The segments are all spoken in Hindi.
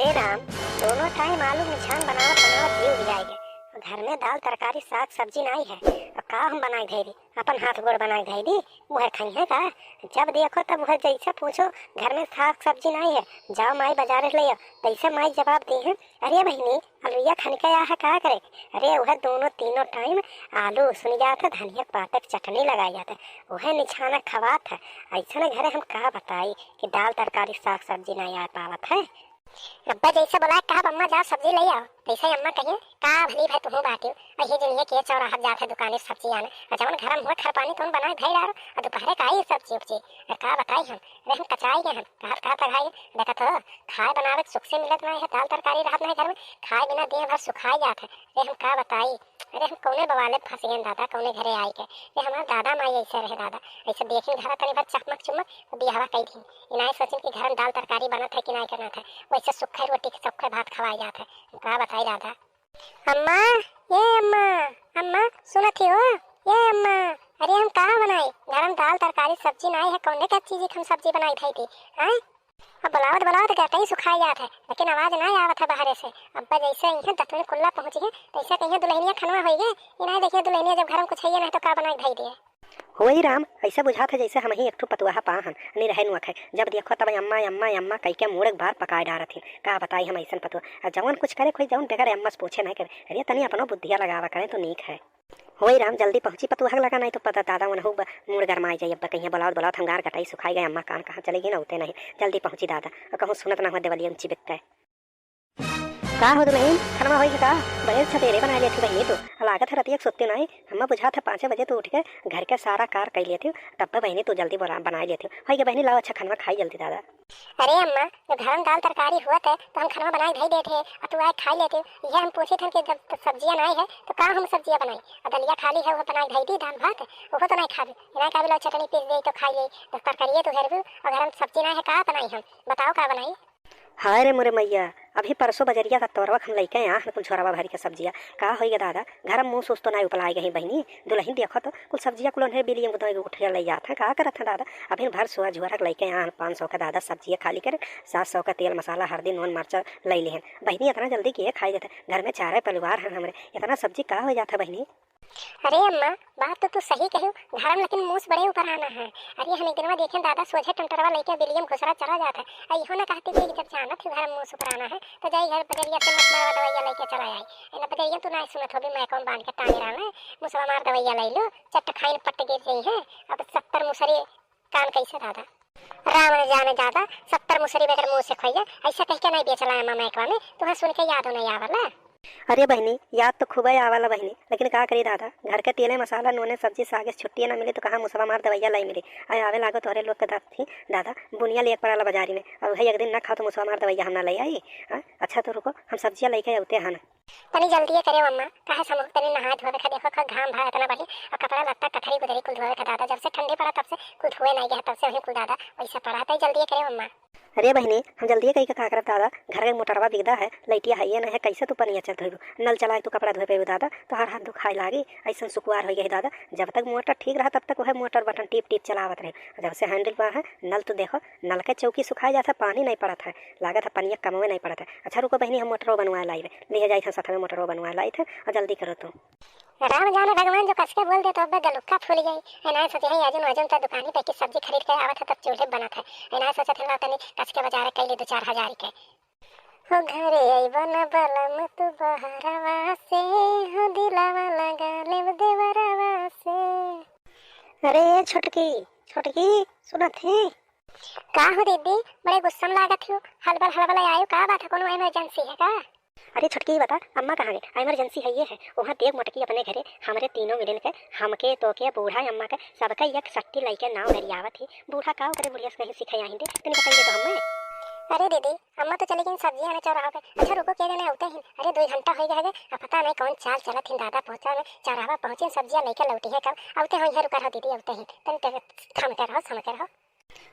हे राम, दोनों टाइम आलू निछान बनावत बनावत जीव जाएगे। घर में दाल तरकारी साग सब्जी नहीं है, अब का हम बनाए धैरी अपन हाथ गोड़ बनाए धैरी वह खाई है का? जब देखो तब वह जैसे पूछो घर में साग सब्जी नहीं है, जाओ माई बाजार ले आओ। तैसे माई जवाब दी है, अरे बहनी अलुइया खाने का है का करे? अरे वह दोनों तीनों टाइम आलू सुन जाता, धनिया पातक चटनी लगाई जाता, वह निछाना खवात है। ऐसा न घरे हम कहा बताई कि दाल तरकारी साग सब्जी नहीं आ पावत है। अब्बा जैसे बोला कहा अम्मा जाओ सब्जी ले आओ, तैसे अम्मा कहिए का भली भाई तुम बाटी और ये जनिए के चौराहा जाते दुकान से सब्जी आने जवन घर में खर पानी तुम बनाए भाई डारो और दोपहर का ही सब्जी उपजी का बताई हम। अरे हम कचाई गए हम कहा पढ़ाई देखा तो खाए बनावे सुख से मिलत नहीं है, दाल तरकारी रहत नहीं घर में, खाए बिना दिन भर सुखाई जात है। अरे हम का बताई, अरे हम कौने बवाले फंस गए दादा, कौने घरे आई के ये हमारा दादा माई ऐसे रहे दादा ऐसे देखी घर तनी भर चकमक चुमक बिहावा कई थी इनाए सोचिन कि घर में दाल तरकारी बनत है कि नहीं करना है, वैसे सुखे रोटी सूखे भात खवाई जाते है। का बताई दादा। अम्मा ये अम्मा अम्मा सुनत हो ये अम्मा, अरे हम कहाँ बनाई घर में दाल तरकारी सब्जी नहीं है, कौन क्या चीज हम सब्जी बनाई थी हैं? अब बुलावत गटा ही सुखाई जात है लेकिन आवाज नहीं आवत है बाहर से। अब्बा जैसे यहाँ दतवन कुल्ला पहुँच गए तैसे कहीं दुल्हनिया खनवा हो गए, इन्हें देखिए दुल्हनिया जब घर में कुछ है नहीं तो का बनाई भाई दिए। होई राम, ऐसा बुझात है जैसे हम ही एक पतुआ पाहन नहीं रहे नुख है। जब देखो तब अम्मा अम्मा अम्मा कई के मुड़ बार पकाए डारथिन। का बताई हम ऐसा पतुआ जवन कुछ करे कोई जवन बेगर अम्मा से पूछे नहीं करे, अरे तनी अपनो बुद्धिया लगावा करें तो नीक है। होई राम जल्दी पहुंची पतुआ लगा नहीं तो पता दादा मन हो मुड़ गरमाई जाइए। अब कहीं बुलाओ हंगार गटाई सुखाई गए अम्मा कान कहाँ चलेगी ना होते नहीं। जल्दी पहुंची दादा और कहूँ सुनत ना हो देवलिया ऊंची बिकता का हो बहन खरमा होई का बड़े सवेरे बना लेती बहनी तो लागत है रतिया सोते नहीं। हम बुझा था 5 बजे तो उठ के घर के सारा कार कर लेती तब बहनी तो जल्दी बना लेती हो बहनी लाओ अच्छा खाना खाई जल्दी दादा। अरे अम्मा जब घर में दाल तरकारी हुआ था तो हम खाना बनाए भाई देते और तू आए खाई लेते। ये हम पूछे थे कि जब सब्जियां नहीं है तो कहाँ हम सब्जियां बनाई और दलिया खाली है वो बनाई भाई दी दाल भात वो तो नहीं खा नहीं का भी चटनी पीस गई तो खाई गई तो तरकारी तो घर भी और घर में सब्जी नहीं है कहाँ बनाई हम बताओ का बनाई। हाय रे मोरे मैया अभी परसों बजरिया का तोरवा हम लैके यहाँ कुल छोरावा भरी के सब्जिया का होइए दादा घर में मुँह सोच तो नहीं उपलाई गई बहनी दुल्हन देखो तो कुल सब्जिया कुल बिलियम उठ ले जाता है का करत है दादा। अभी भर सुहा झुहरा लैके यहाँ 500 का दादा सब्जिया खाली कर 700 का तेल मसाला हल्दी नून मरचा ले लिहन बहनी इतना जल्दी किए खाई देते घर में 4 परिवार है हमारे इतना सब्जी का हो जाता बहनी। अरे अम्मा बात तो तू सही कहू घर में लेकिन मुँह बड़े ऊपर आना है। अरे हम एक दिन में देखें दादा सोझे टंटरवा लेके बिलियम घुसरा चला जाता है इहो ना कहती थी जब जाना थी घर में मुँह ऊपर आना है तो जाई घर बजरिया से मत दवाइया लेके चला आई ना बजरिया तू नहीं सुनत होगी मैं कौन बांध के टांगे रहा है मुसवा मार दवाइया ले लो चट खाई पट्ट गिर गई है। अब 70 मुसरी कान कैसे दादा राम ने जाने दादा 70 मुसरी बगैर मुँह से खोइया ऐसा कह के नहीं बेचला अम्मा मैकवा में तुम्हें सुन के याद नहीं आवला। अरे बहनी याद तो खूब ही आवाला बहनी लेकिन का करी दादा घर के तेले मसाला नूने सब्जी सागे छुट्टियाँ ना मिली तो कहाँ मुसवा मार दवाइया लाई मिली आए आवे लागो तोहरे लोग के थी दादा बुनिया ले पड़ा बाजारी में और वही एक दिन ना खाओ तो मुसवा मार दवाइया हम ना ले आई। अच्छा तो रुको हम सब्जियाँ लेके आते हैं तनी जल्दी करे अम्मा कहा समूह तनी नहा धोवे का देखो घाम भा इतना बढ़ी और कपड़ा लत्ता कथरी गुदरी कुल धोवे का दादा जब से ठंडी पड़ा तब से कुल धोए नहीं गया तब से वही कुल दादा वैसा पड़ा था जल्दी करे अम्मा। अरे बहनी हम जल्दी कहीं का करब दादा घर के मोटरवा बिगदा है लैटिया है ये नहीं है कैसे तू पनिया चल धोबू नल चलाए तू कपड़ा धोए पे दादा तो हर हाथ दुखाए लागी ऐसा सुकुआर हो गई दादा। जब तक मोटर ठीक रहा तब तक वह मोटर बटन टिप चलावत रहे जब से हैंडल पा है नल तो देखो नल के चौकी सुखाया जाता पानी नहीं पड़ा था लागत है पनिया कमवे नहीं पड़ा था। अच्छा रुको बहनी हम मोटरों बनवा लाई ले जाए थे साथ में मोटरों बनवा लाई थे और जल्दी करो तुम। राम जाने भगवान जो कस के बोल दे तो अब गलुक्का फूल गई ना सोचे है अजन तो दुकानी पे की सब्जी खरीद के आवत है तब चूल्हे बना था ना सोचा था तनी कस के बाजार कैले 2-4 हजार के हो घरे अइबन बलम तू बहरवा से हो दिलावा लगा लेब देवरवा से। अरे छोटकी सुनत है का हो दीदी बड़े गुस्सा में लागत हो हलबल आयो का बात है कोनो इमरजेंसी है का? अरे छुटकी बता अम्मा कहाँ है इमरजेंसी है ये है वहाँ देख मोटकी अपने घरे हमारे तीनों मिलन के हमके तो के बूढ़ा अम्मा के सबका एक सट्टी लैके नाव गरियावत थी बूढ़ा का करे बुढ़िया से कहीं सिखाई आहिंदे तनी बताइए तो हमें। अरे दीदी अम्मा तो चली गई सब्जी आने चौराहा पे। अच्छा रुको क्या देने होते हैं अरे 2 घंटा हो गया है अब पता नहीं कौन चाल चलत है दादा पहुंचा में चौराहा पहुंचे सब्जियां लेके लौटी है कब आते हैं रुका रहो दीदी आते हैं तन थम कर रहो।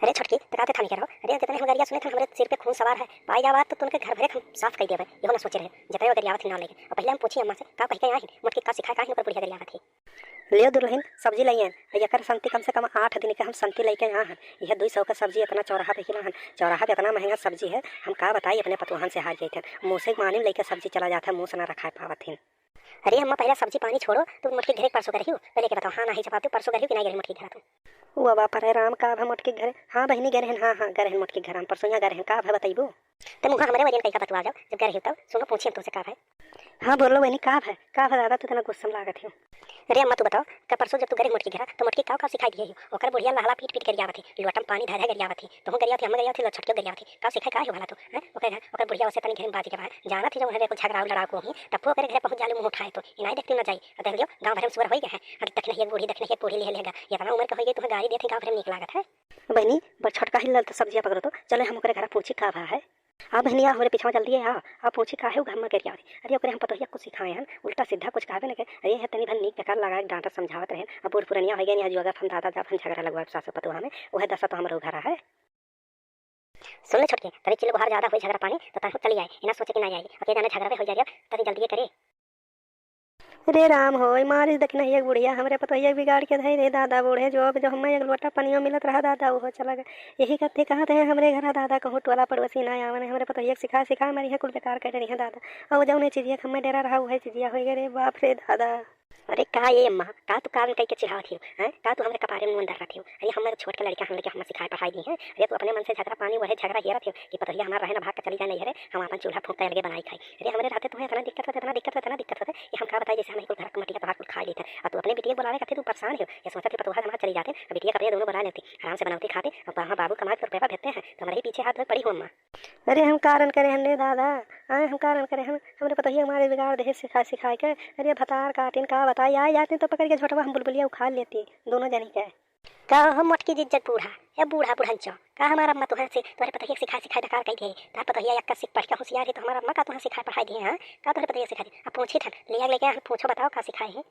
अरे छोटकी तकाते थामी करो अरे जितने हम गरिया सुने थे हमारे सिर पे खून सवार है पाई जावा तो तुमके घर भरे हम साफ कर देवे ये ना सोचे रहे जितने गरियावत ना लेके और पहले हम पूछी अम्मा से का कह के आई मोटकी का सिखा का ऊपर बुढ़िया गरियावत थी लियो दुल्हन सब्जी लइयन एकर संती कम से कम 8 दिन के हम संती लेके यहाँ हन। यह 200 का सब्जी इतना चौराहा पे खिला हन। चौराहा पे इतना महंगा सब्जी है, हम का बताई अपने पतोहन से हार जाते मुँह से मानी लेके सब्जी चला जाता है, मुँह से ना रखा पावत हिन। अरे अम्मा पहले सब्जी पानी छोड़ो, तुम मुटकी घर परसों करी हो पहले के बताओ। हाँ नहीं जवाब दो, परसों करी कि नहीं गरी मुटकी घर तुम? वो बाप रे राम का भा मोटकी घर। हाँ बहनी गए हैं, हाँ गए हैं मोटकी घर, हम परसों यहाँ गए हैं। का भा बताइबो तो मुँह हमारे वजन कहीं का बतवा जाओ जब गरी हो तब। सुनो पूछिए तुमसे का है? हाँ बोलो बहनी का भा दादा तू तना गुस्सा में लागत हो। अरे अम्मा तू बताओ का परसों जब तू गरी मुटकी घर तो मुटकी का सिखाई दिए हो? ओकर बुढ़िया लहला पीट पीट गरिया थी, लोटम पानी धर गरिया थी, तुम गरिया थी हम गरिया थी, छटके गरिया थी, का सिखाई का हो भला तू? ओकर बुढ़िया से तनी घर में बाजी के बाहर जाना थी, जब उन्हें कुछ झगड़ा लड़ा को ही तब ओकर घर पहुंच जाले मुंह उठाए तो इनाई देखती ना जाई। देख लियो गांव भर में सुअर हो गए हैं, अरे तक नहीं एक बूढ़ी देखने एक बूढ़ी ले लेगा, इतना उम्र का हो गई तुम्हें गाड़ी देती गांव भर में निक लागत है। बहनी बड़ छटका हिल तो सब्जियां पकड़ो तो चले हम ओकरे घर पूछी का भा है। हाँ बहनिया हमारे पीछा जल्दी है, आप पूछी का है घर में गरिया। अरे ओकरे हम पतोहिया कुछ सिखाए हैं, उल्टा सीधा कुछ कहबे न के। अरे है तनी भल नीक बेकार लगा डांटा समझावत रहे। अब बूढ़ पुरनिया हो गए नहीं, अगर हम दादा जब हम झगड़ा लगवा सास पतोहा में वह दशा तो हमारे घर है। सुन ले छोटके तरी चिल्लो बाहर ज्यादा हुई झगड़ा पानी तो तू चली आए, इना सोचे कि नहीं आई अकेले जाने झगड़ा हो जाए तरी जल्दी करे। अरे राम हो मारिस देखना एक बुढ़िया हमरे पतोहिया बिगाड़ के धई रे दादा बूढ़े जो हमें एक लोटा पनियो मिलत रहा दादा वो चला गया। यही कहते कहा थे हमरे घर दादा कहूँ टोला पड़ोसी ना आवन हमरे पतोहिया सिखा मारी है कुल बेकार कर रही है दादा। और जौने चीजिया हमें डेरा रहा वही चीजिया हो गए रे बाप रे दादा। अरे का ये अम्मा का तू कारण कह के चिढ़ावत हो हैं? का तू हमरे कपारे में अंदर रखी हो? अरे हमारे छोट के लड़का हम लेके हम सिखाए पढ़ाई दी है। अरे तू अपने मन से झगड़ा पानी वही झगड़ा ये रखी हो कि पतोहिया हमारा रहे ना भाग के चली जाए नहीं रे, हम अपन चूल्हा फूंक के लगे बनाई खाई। अरे हमारे रहते तुम्हें इतना दिक्कत होता कि हम का बताए जैसे हम घर मटिया तो भाग खा लेते और तू अपने बेटिया बुलावे करते तू परेशान हो या सोचते पतोहा जमा चली जाते बेटिया कपड़े दोनों बना लेती आराम से बनाती खाते और वहाँ बाबू कमा के रुपया भेजते हैं तो हमारे पीछे हाथ पड़ी हो अम्मा। अरे हम कारण करे हमने दादा आए हम कारण करे हमने पतोहिया हमारे बिगाड़ दे सिखाए के। अरे भतार काटिन का बताई आ जाते तो पकड़ के झोटवा हम बुलबुलिया उखाड़ लेती दोनों जनी के। का हम मोटकी इज्जत बूढ़ा या बूढ़ा बुढ़ंचो का हमारा अम्मा तुहर से तुम्हारे पतोहिया सिखाए डकार कही गई तार पतोहिया यक्का सीख पढ़ के होशियार है तो हमारा अम्मा का तुहर सिखाए पढ़ाई दी है का तुम्हारे पतोहिया सिखा दी। अब पूछी था ले लेके पूछो बताओ का सिखाए है?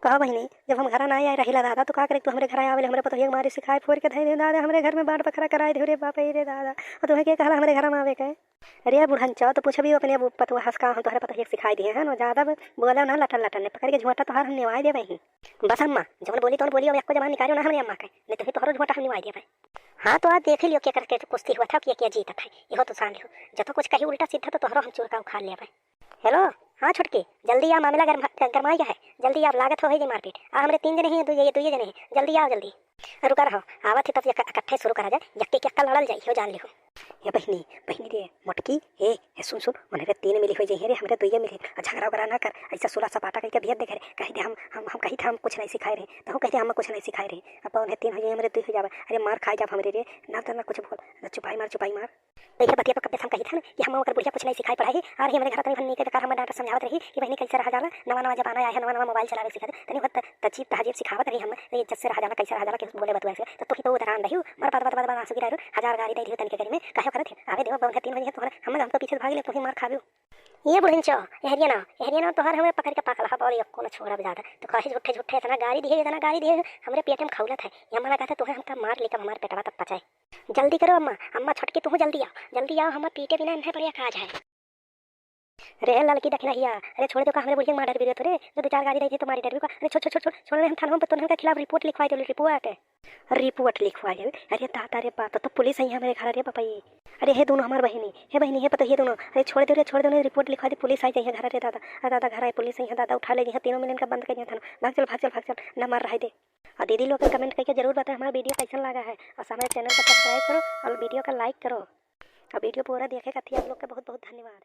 कहा बहनी जब हम घर ना आए रही दादा तो का करे तू हमारे घर आवे हमरे पतोहिया मारी सिखाए फोड़ के धई दादा हमरे घर में बाढ़ बकरा कराए दे रे बाप रे दादा। और तुम्हें क्या कहला हमारे घर में आवे के? अरे बुढ़ंचो तो पूछ भी अपने पतुआ हंसका हम तुम्हारे पतोहिया सिखाई दिए हैं ना ज्यादा बोला ना लटन ने पकड़ के झोटा तोहार हम निवाई दे भाई। बस अम्मा जब बोली तो बोली अब एक जबान निकालो ना हमने अम्मा के नहीं तो तोहरो झोटा हम निवाई दे भाई। हाँ तो आज देख लियो क्या करके तो कुश्ती हुआ था क्या जीता था ये तो सांग लियो जब तो कुछ कहीं उल्टा सीधा तो तोहरो हम चूरका उखाड़ लिया भाई। हेलो हाँ छुटकी जल्दी आ मामला गरमाई गया है जल्दी आप लागत हो गई मारपीट आ हमारे 3 जने हैं दुई जने हैं जल्दी आओ जल्दी रुका रहो आवत है तब इकट्ठे शुरू करा जाए यक्के के लड़ल जाए हो जान लियो। ये बहनी रे मोटकी ए सुन उन्हें 3 मिली हो जाए रे हमरे 2 मिली झगड़ा वगड़ा ना कर ऐसा सुला सपाटा करके भेज दे कही दे हम कही था हम कुछ नहीं सिखाए रहे तो हम कहते हम कुछ नहीं सिखाए रहे अब उन्हें 3 हो जाए हमारे 2 हो जाए। अरे मार खाए जाब हमरे रे ना तो ना कुछ बोल चुपाई मार तो ये बतिया कब हम कही था ना कि हम ओकर बुढ़िया कुछ नहीं सिखाई पढ़ाई आ रही हमारे घर तनी भन्नी के बेकार हम डांटा समझावत रही कि बहनी कैसे रहा जाला नवा जमाना आया है नवा मोबाइल चलावे सिखा तनी बहुत तजीब तहजीब सिखावत रही हम इज्जत से रहा जाला कैसे रहा जाला के बोले बतवा से तो तू उधर आन रही मर बात आंसू गिरा 1000 गाली दे दी तनी के घर में काहे करत आवे देव बहुत 3 बजे तोहर हम तो पीछे भाग ले तू मार खाबे। ये बुढ़िनचो एहरिया ना तोहर हमें पकड़ के पाकल हा और एको न छोड़ा ज्यादा तो कहे झूठे इतना गाली दिए हमरे पेट में खौलत है ये हमारा कहता तोहे हमका मार लेकर हमारे पेटवा तक पचाए। जल्दी करो अम्मा छटके तू जल्दी आओ हम पीटे बिना नहीं पड़िया खा जाए। अरे लड़की देखना हिया अरे छोड़ दो का हमरे बुढ़िया मार डर भी रे जो 2-4 गाली दी तुम्हारी डर भी अरे छोड़ हम थाना पर तो खिलाफ रिपोर्ट लिखवाई दे रिपोर्ट लिखवाई दे। अरे दादा रे बात तो पुलिस आई हमारे घर रे पापा अरे हे दोनों हमार बहनी है पता ये दोनों अरे छोड़ दो रिपोर्ट लिखवा दे पुलिस आई जाइए घर रे दादा घर आए पुलिस आई दादा उठा ले 3 मिनट का बंद कर थाना भाग चल ना मार रहा दे। और दीदी लोग कमेंट करके जरूर बताएं हमारा वीडियो कैसा लगा है और हमारे चैनल को सब्सक्राइब करो और वीडियो का लाइक करो और वीडियो पूरा देखे का आप लोग का बहुत धन्यवाद।